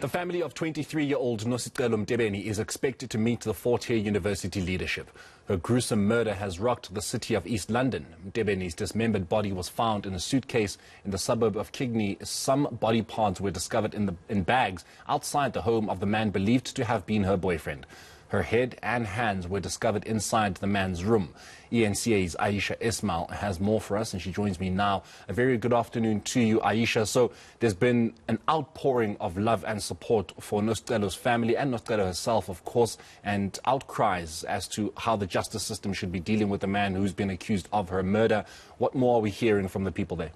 The family of 23-year-old Nosicelo Mtebeni is expected to meet the Fort Hare University leadership. Her gruesome murder has rocked the city of East London. Mtebeni's dismembered body was found in a suitcase in the suburb of Kigney. Some body parts were discovered in bags outside the home of the man believed to have been her boyfriend. Her head and hands were discovered inside the man's room. eNCA's Ayesha Ismail has more for us, and she joins me now. A very good afternoon to you, Ayesha. So there's been an outpouring of love and support for Nosicelo's family and Nosicelo herself, of course, and outcries as to how the justice system should be dealing with the man who's been accused of her murder. What more are we hearing from the people there?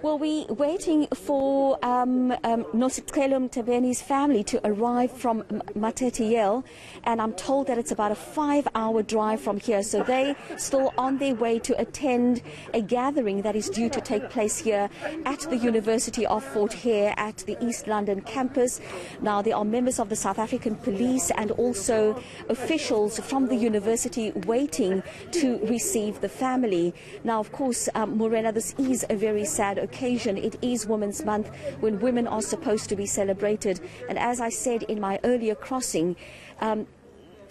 Well, we're waiting for Nosicelo Mtebeni's family to arrive from Matatiele, and I'm told that it's about a 5-hour drive from here. So they're still on their way to attend a gathering that is due to take place here at the University of Fort Hare at the East London campus. Now, there are members of the South African police and also officials from the university waiting to receive the family. Now, of course, Morena, this is a very sad occasion. It is Women's Month, when women are supposed to be celebrated. And as I said in my earlier crossing,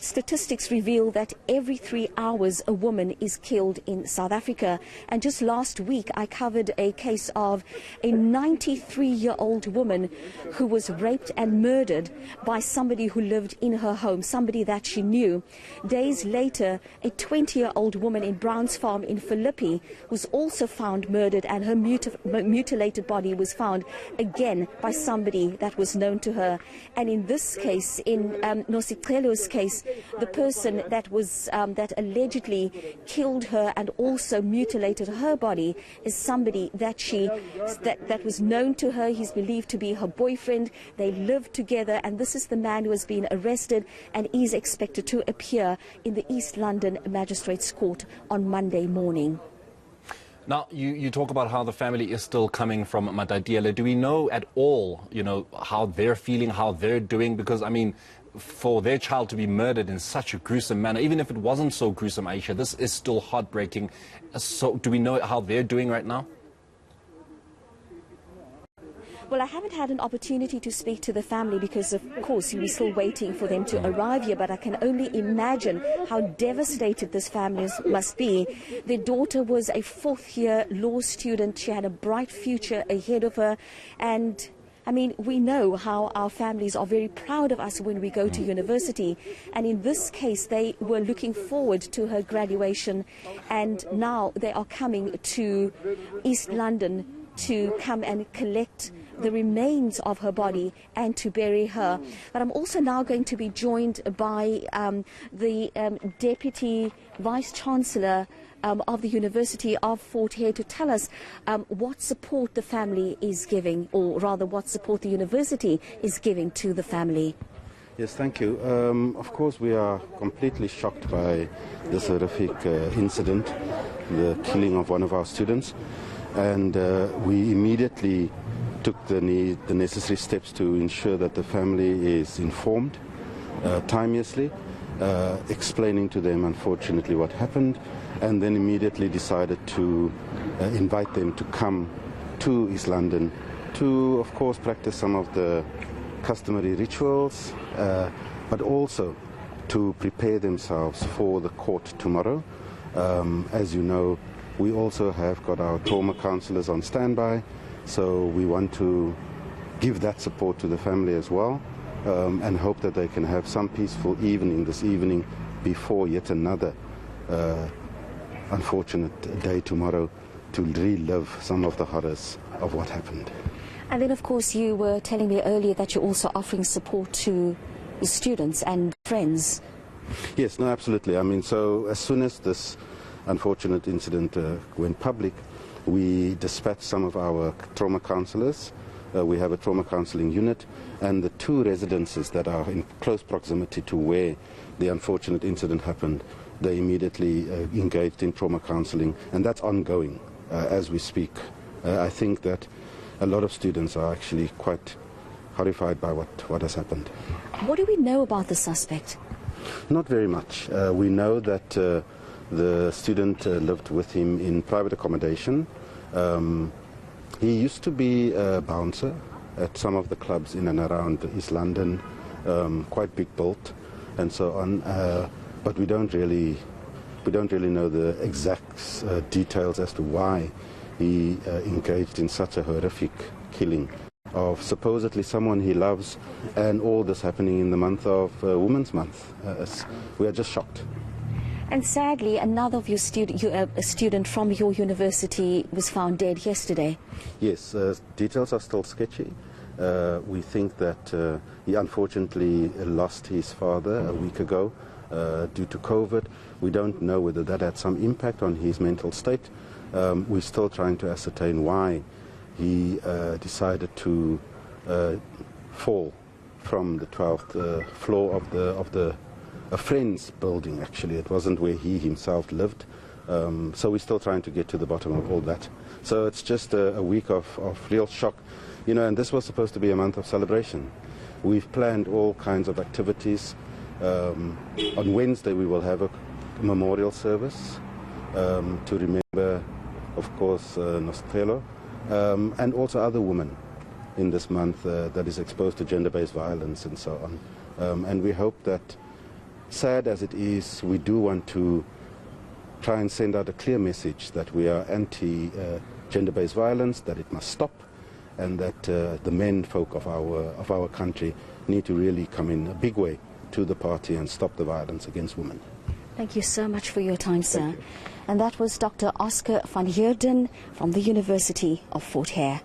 statistics reveal that every 3 hours a woman is killed in South Africa. And just last week I covered a case of a 93-year-old woman who was raped and murdered by somebody who lived in her home, somebody that she knew. Days later, a 20-year-old woman in Browns Farm in Philippi was also found murdered, and her mutilated body was found again by somebody that was known to her. And in this case, in Nosicelo's case, the person that was that allegedly killed her and also mutilated her body is somebody that that was known to her. He's believed to be her boyfriend. They lived together, and this is the man who has been arrested and is expected to appear in the East London Magistrates Court on Monday morning. Now, you talk about how the family is still coming from Matatiele. Do we know at all, how they're feeling, how they're doing? Because, I mean, for their child to be murdered in such a gruesome manner, even if it wasn't so gruesome, Ayesha, this is still heartbreaking. So do we know how they're doing right now? Well, I haven't had an opportunity to speak to the family because, of course, we're still waiting for them to arrive here. But I can only imagine how devastated this family must be. Their daughter was a fourth-year law student. She had a bright future ahead of her. And I mean, we know how our families are very proud of us when we go to university. And in this case, they were looking forward to her graduation. And now they are coming to East London to come and collect the remains of her body and to bury her. But I'm also now going to be joined by the Deputy Vice-Chancellor of the University of Fort Hare to tell us what support the family is giving, or rather what support the university is giving to the family. Yes, thank you. Of course, we are completely shocked by this horrific incident, the killing of one of our students, and we immediately took the necessary steps to ensure that the family is informed timeously, explaining to them, unfortunately, what happened, and then immediately decided to invite them to come to East London to, of course, practice some of the customary rituals, but also to prepare themselves for the court tomorrow. As you know, we also have got our trauma counselors on standby, so we want to give that support to the family as well, and hope that they can have some peaceful evening this evening before yet another unfortunate day tomorrow to relive some of the horrors of what happened. And then, of course, you were telling me earlier that you're also offering support to the students and friends. Yes, no, absolutely. I mean, so as soon as this unfortunate incident went public, we dispatched some of our trauma counselors. We have a trauma counseling unit, and the 2 residences that are in close proximity to where the unfortunate incident happened, they immediately engaged in trauma counseling, and that's ongoing as we speak. I think that a lot of students are actually quite horrified by what has happened. What do we know about the suspect? Not very much. We know that the student lived with him in private accommodation. He used to be a bouncer at some of the clubs in and around East London, quite big built and so on, but we don't really know the exact details as to why he engaged in such a horrific killing of supposedly someone he loves, and all this happening in the month of Women's Month. We are just shocked. And sadly, another of your a student from your university was found dead yesterday. Yes, details are still sketchy. We think that he unfortunately lost his father a week ago due to COVID. We don't know whether that had some impact on his mental state. We're still trying to ascertain why he decided to fall from the 12th floor of a friend's building. Actually, it wasn't where he himself lived. So we're still trying to get to the bottom of all that. So it's just a week of real shock. You know, and this was supposed to be a month of celebration. We've planned all kinds of activities. On Wednesday we will have a memorial service to remember, of course, Nosicelo, and also other women in this month that is exposed to gender-based violence and so on. And we hope that, sad as it is, we do want to try and send out a clear message that we are anti-gender-based violence, that it must stop, and that the men folk of our country need to really come in a big way to the party and stop the violence against women. Thank you so much for your time, sir. And that was Dr. Oscar van Heerden from the University of Fort Hare.